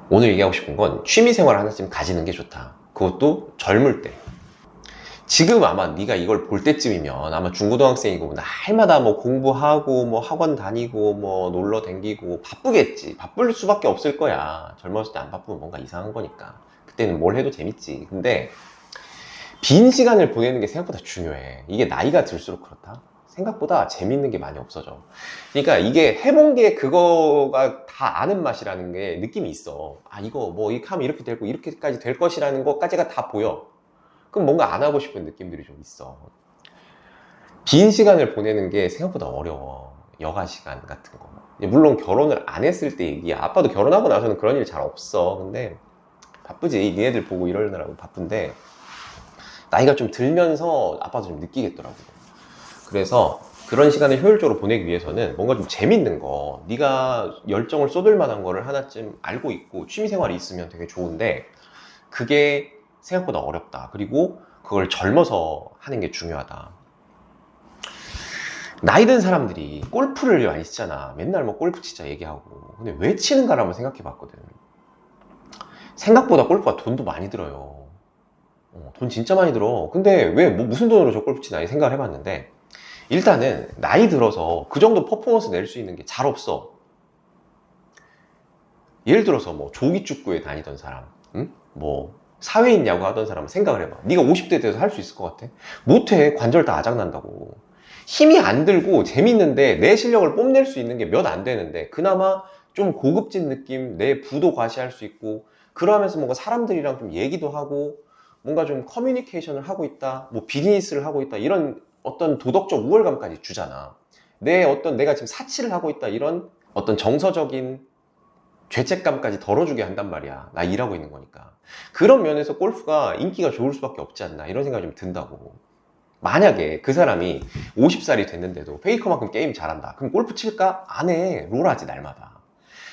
오늘 얘기하고 싶은 건 취미생활 하나쯤 가지는 게 좋다. 그것도 젊을 때. 지금 아마 네가 이걸 볼 때쯤이면 아마 중고등학생이고 날마다 뭐 공부하고 뭐 학원 다니고 뭐 놀러 댕기고 바쁘겠지. 바쁠 수밖에 없을 거야. 젊었을 때 안 바쁘면 뭔가 이상한 거니까. 그때는 뭘 해도 재밌지. 근데 빈 시간을 보내는 게 생각보다 중요해. 이게 나이가 들수록 그렇다. 생각보다 재밌는 게 많이 없어져. 그러니까 이게 해본 게 그거가 다 아는 맛이라는 게 느낌이 있어. 아, 이거 뭐 이렇게 하면 이렇게 되고 이렇게까지 될 것이라는 것까지가 다 보여. 그럼 뭔가 안 하고 싶은 느낌들이 좀 있어. 빈 시간을 보내는 게 생각보다 어려워. 여가 시간 같은 거. 물론 결혼을 안 했을 때 얘기야. 아빠도 결혼하고 나서는 그런 일 잘 없어. 근데 바쁘지. 니네들 보고 이러느라고 바쁜데 나이가 좀 들면서 아빠도 좀 느끼겠더라고. 그래서 그런 시간을 효율적으로 보내기 위해서는 뭔가 좀 재밌는 거, 네가 열정을 쏟을 만한 거를 하나쯤 알고 있고 취미생활이 있으면 되게 좋은데 그게 생각보다 어렵다. 그리고 그걸 젊어서 하는 게 중요하다. 나이 든 사람들이 골프를 많이 치잖아. 맨날 뭐 골프 치자 얘기하고. 근데 왜 치는가를 한번 생각해 봤거든. 생각보다 골프가 돈도 많이 들어요. 돈 진짜 많이 들어. 근데 왜 뭐 무슨 돈으로 저 골프 치나 이 생각을 해봤는데 일단은 나이 들어서 그 정도 퍼포먼스 낼 수 있는 게 잘 없어. 예를 들어서 뭐 조기축구에 다니던 사람, 응? 뭐 사회인 야구 하던 사람 생각을 해봐. 네가 50대 돼서 할 수 있을 것 같아? 못해. 관절 다 아작난다고. 힘이 안 들고 재밌는데 내 실력을 뽐낼 수 있는 게 몇 안 되는데 그나마 좀 고급진 느낌, 내 부도 과시할 수 있고 그러면서 뭔가 사람들이랑 좀 얘기도 하고 뭔가 좀 커뮤니케이션을 하고 있다, 뭐 비즈니스를 하고 있다 이런 어떤 도덕적 우월감까지 주잖아. 내가 지금 사치를 하고 있다 이런 어떤 정서적인 죄책감까지 덜어주게 한단 말이야. 나 일하고 있는 거니까. 그런 면에서 골프가 인기가 좋을 수밖에 없지 않나 이런 생각이 좀 든다고. 만약에 그 사람이 50살이 됐는데도 페이커만큼 게임 잘한다. 그럼 골프 칠까? 안 해. 롤 하지 날마다.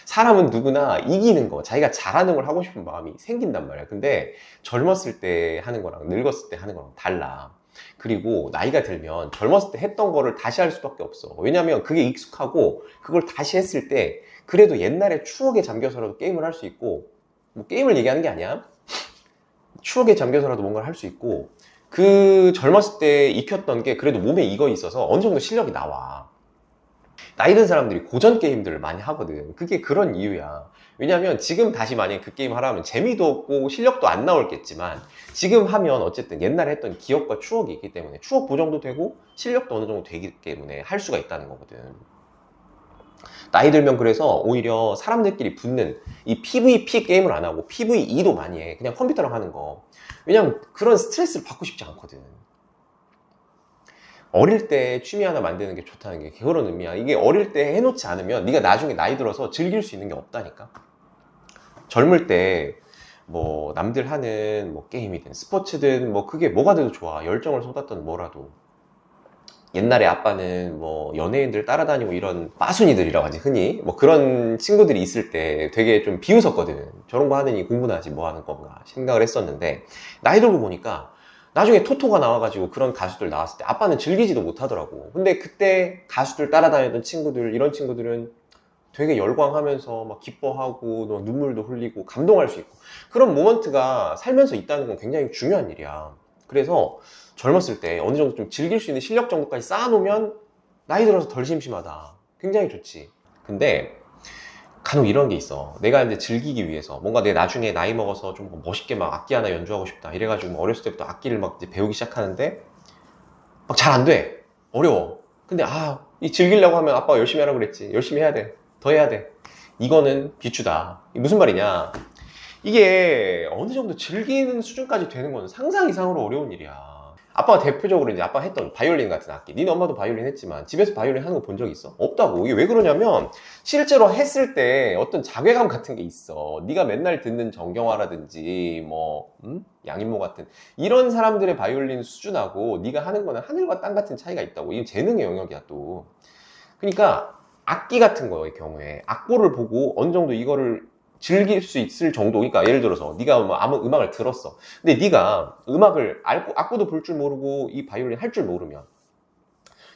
사람은 누구나 이기는 거, 자기가 잘하는 걸 하고 싶은 마음이 생긴단 말이야. 근데 젊었을 때 하는 거랑 늙었을 때 하는 거랑 달라. 그리고 나이가 들면 젊었을 때 했던 거를 다시 할 수밖에 없어. 왜냐면 그게 익숙하고 그걸 다시 했을 때 그래도 옛날에 추억에 잠겨서라도 게임을 할 수 있고, 뭐 게임을 얘기하는 게 아니야. 추억에 잠겨서라도 뭔가를 할 수 있고, 그 젊었을 때 익혔던 게 그래도 몸에 익어 있어서 어느 정도 실력이 나와. 나이 든 사람들이 고전 게임들을 많이 하거든. 그게 그런 이유야. 왜냐면 지금 다시 만약에 그 게임 하라면 재미도 없고 실력도 안 나올겠지만 지금 하면 어쨌든 옛날에 했던 기억과 추억이 있기 때문에 추억 보정도 되고 실력도 어느 정도 되기 때문에 할 수가 있다는 거거든. 나이 들면 그래서 오히려 사람들끼리 붙는 이 PVP 게임을 안 하고 PVE도 많이 해. 그냥 컴퓨터랑 하는 거. 왜냐면 그런 스트레스를 받고 싶지 않거든. 어릴 때 취미 하나 만드는 게 좋다는 게 그런 의미야. 이게 어릴 때 해놓지 않으면 네가 나중에 나이 들어서 즐길 수 있는 게 없다니까. 젊을 때 뭐 남들 하는 뭐 게임이든 스포츠든 뭐 그게 뭐가 돼도 좋아. 열정을 쏟았던 뭐라도. 옛날에 아빠는 뭐 연예인들 따라다니고 이런 빠순이들이라고 하지 흔히 뭐 그런 친구들이 있을 때 되게 좀 비웃었거든. 저런 거 하느니 공부나 하지 뭐 하는 건가 생각을 했었는데 나이 들고 보니까 나중에 토토가 나와가지고 그런 가수들 나왔을 때 아빠는 즐기지도 못하더라고. 근데 그때 가수들 따라다니던 친구들 이런 친구들은 되게 열광하면서 막 기뻐하고 또 눈물도 흘리고 감동할 수 있고 그런 모먼트가 살면서 있다는 건 굉장히 중요한 일이야. 그래서 젊었을 때 어느 정도 좀 즐길 수 있는 실력 정도까지 쌓아놓으면 나이 들어서 덜 심심하다. 굉장히 좋지. 근데 간혹 이런 게 있어. 내가 이제 즐기기 위해서 뭔가 내 나중에 나이 먹어서 좀 멋있게 막 악기 하나 연주하고 싶다. 이래가지고 뭐 어렸을 때부터 악기를 막 이제 배우기 시작하는데 막 잘 안 돼. 어려워. 근데 이 즐기려고 하면 아빠가 열심히 하라고 그랬지. 열심히 해야 돼. 더 해야 돼. 이거는 비추다. 이게 무슨 말이냐? 이게 어느 정도 즐기는 수준까지 되는 건 상상 이상으로 어려운 일이야. 아빠가 대표적으로 이제 아빠가 했던 바이올린 같은 악기. 니네 엄마도 바이올린 했지만 집에서 바이올린 하는 거 본 적 있어? 없다고. 이게 왜 그러냐면 실제로 했을 때 어떤 자괴감 같은 게 있어. 네가 맨날 듣는 정경화라든지 뭐 양인모 같은 이런 사람들의 바이올린 수준하고 네가 하는 거는 하늘과 땅 같은 차이가 있다고. 이건 재능의 영역이야 또. 그러니까 악기 같은 거의 경우에 악보를 보고 어느 정도 이거를 즐길 수 있을 정도. 그러니까 예를 들어서 네가 뭐 아무 음악을 들었어. 근데 네가 음악을 알고 악보도 볼 줄 모르고 이 바이올린 할 줄 모르면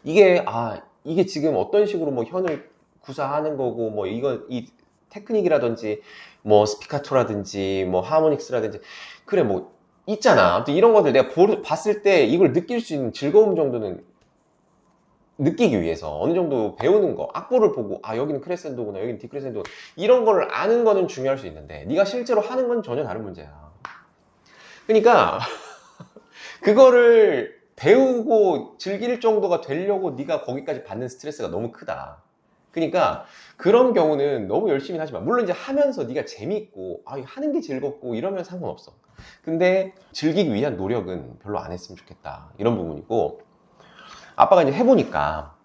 이게 이게 지금 어떤 식으로 뭐 현을 구사하는 거고 뭐 이거 이 테크닉이라든지 뭐 스피카토라든지 뭐 하모닉스라든지 그래 뭐 있잖아. 아무튼 이런 것들 내가 봤을 때 이걸 느낄 수 있는 즐거움 정도는 느끼기 위해서 어느 정도 배우는 거, 악보를 보고 아 여기는 크레센도구나, 여기는 디크레센도구나, 이런 거를 아는 거는 중요할 수 있는데 네가 실제로 하는 건 전혀 다른 문제야. 그러니까 그거를 배우고 즐길 정도가 되려고 네가 거기까지 받는 스트레스가 너무 크다. 그러니까 그런 경우는 너무 열심히 하지 마. 물론 이제 하면서 네가 재밌고 하는 게 즐겁고 이러면 상관없어. 근데 즐기기 위한 노력은 별로 안 했으면 좋겠다, 이런 부분이고, 아빠가 이제 해보니까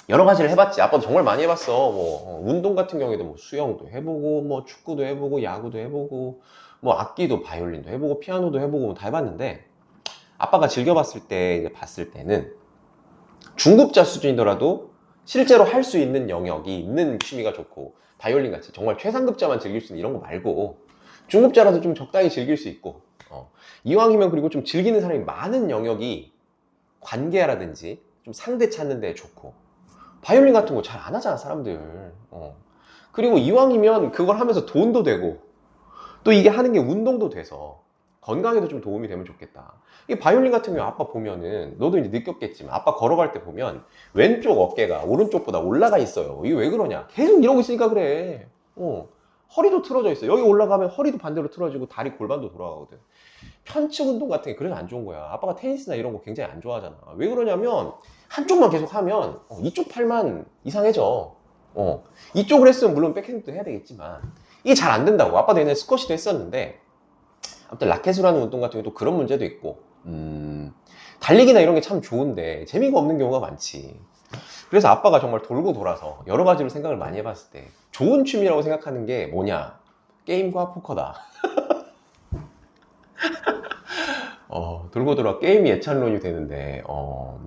여러 가지를 해봤지. 아빠도 정말 많이 해봤어. 뭐 운동 같은 경우에도 뭐 수영도 해보고 뭐 축구도 해보고 야구도 해보고 뭐 악기도 바이올린도 해보고 피아노도 해보고 뭐 다 해봤는데, 아빠가 즐겨봤을 때 이제 봤을 때는 중급자 수준이더라도 실제로 할 수 있는 영역이 있는 취미가 좋고, 바이올린 같이 정말 최상급자만 즐길 수 있는 이런 거 말고 중급자라도 좀 적당히 즐길 수 있고, 이왕이면 그리고 좀 즐기는 사람이 많은 영역이 관계라든지 좀 상대 찾는 데 좋고, 바이올린 같은 거 잘 안 하잖아 사람들. 그리고 이왕이면 그걸 하면서 돈도 되고 또 이게 하는 게 운동도 돼서 건강에도 좀 도움이 되면 좋겠다. 이 바이올린 같은 경우 아빠 보면은 너도 이제 느꼈겠지만 아빠 걸어갈 때 보면 왼쪽 어깨가 오른쪽보다 올라가 있어요. 이게 왜 그러냐? 계속 이러고 있으니까 그래. 허리도 틀어져 있어. 여기 올라가면 허리도 반대로 틀어지고 다리 골반도 돌아가거든. 편측 운동 같은 게 그래서 안 좋은 거야. 아빠가 테니스나 이런 거 굉장히 안 좋아하잖아. 왜 그러냐면 한쪽만 계속 하면 이쪽 팔만 이상해져. 이쪽을 했으면 물론 백핸드도 해야 되겠지만 이게 잘 안 된다고. 아빠도 옛날에 스쿼시도 했었는데, 아무튼 라켓으로 하는 운동 같은 경우도 그런 문제도 있고, 달리기나 이런 게 참 좋은데 재미가 없는 경우가 많지. 그래서 아빠가 정말 돌고 돌아서 여러 가지로 생각을 많이 해봤을 때 좋은 취미라고 생각하는 게 뭐냐? 게임과 포커다. 돌고 돌아 게임이 예찬론이 되는데,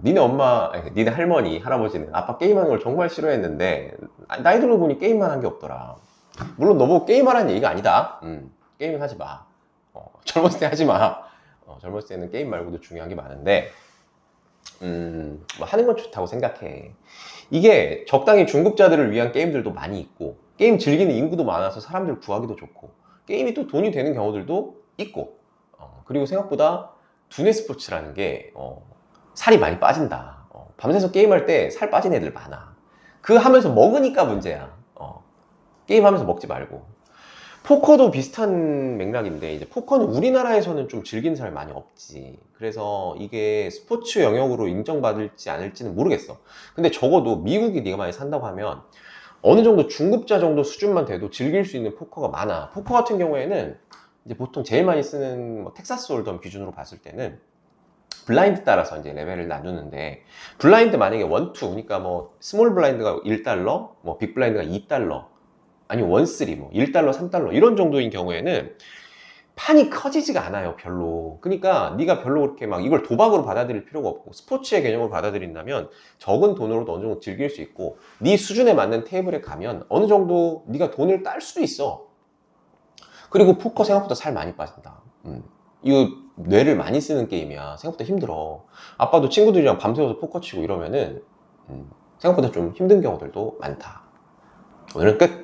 니네 엄마, 니네 할머니, 할아버지는 아빠 게임하는 걸 정말 싫어했는데 나이 들어 보니 게임만 한 게 없더라. 물론 너무 게임하라는 얘기가 아니다. 게임은 하지 마. 젊었을 때 하지 마. 젊었을 때는 게임 말고도 중요한 게 많은데, 뭐 하는 건 좋다고 생각해. 이게 적당히 중급자들을 위한 게임들도 많이 있고, 게임 즐기는 인구도 많아서 사람들 구하기도 좋고, 게임이 또 돈이 되는 경우들도 있고, 그리고 생각보다 두뇌 스포츠라는 게 살이 많이 빠진다. 밤새서 게임할 때 살 빠진 애들 많아. 그 하면서 먹으니까 문제야. 게임하면서 먹지 말고. 포커도 비슷한 맥락인데, 이제 포커는 우리나라에서는 좀 즐기는 사람이 많이 없지. 그래서 이게 스포츠 영역으로 인정받을지 않을지는 모르겠어. 근데 적어도 미국이 네가 많이 산다고 하면 어느 정도 중급자 정도 수준만 돼도 즐길 수 있는 포커가 많아. 포커 같은 경우에는 이제 보통 제일 많이 쓰는 뭐 텍사스 홀덤 기준으로 봤을 때는 블라인드 따라서 이제 레벨을 나누는데, 블라인드 만약에 1, 2, 그러니까 뭐 스몰 블라인드가 $1, 뭐 빅 블라인드가 $2, 아니 1, 3, 뭐 $1, $3 이런 정도인 경우에는 판이 커지지가 않아요, 별로. 그러니까 네가 별로 그렇게 막 이걸 도박으로 받아들일 필요가 없고, 스포츠의 개념으로 받아들인다면 적은 돈으로도 어느 정도 즐길 수 있고, 네 수준에 맞는 테이블에 가면 어느 정도 네가 돈을 딸 수도 있어. 그리고 포커 생각보다 살 많이 빠진다. 이거 뇌를 많이 쓰는 게임이야. 생각보다 힘들어. 아빠도 친구들이랑 밤새워서 포커 치고 이러면은 생각보다 좀 힘든 경우들도 많다. 오늘은 끝!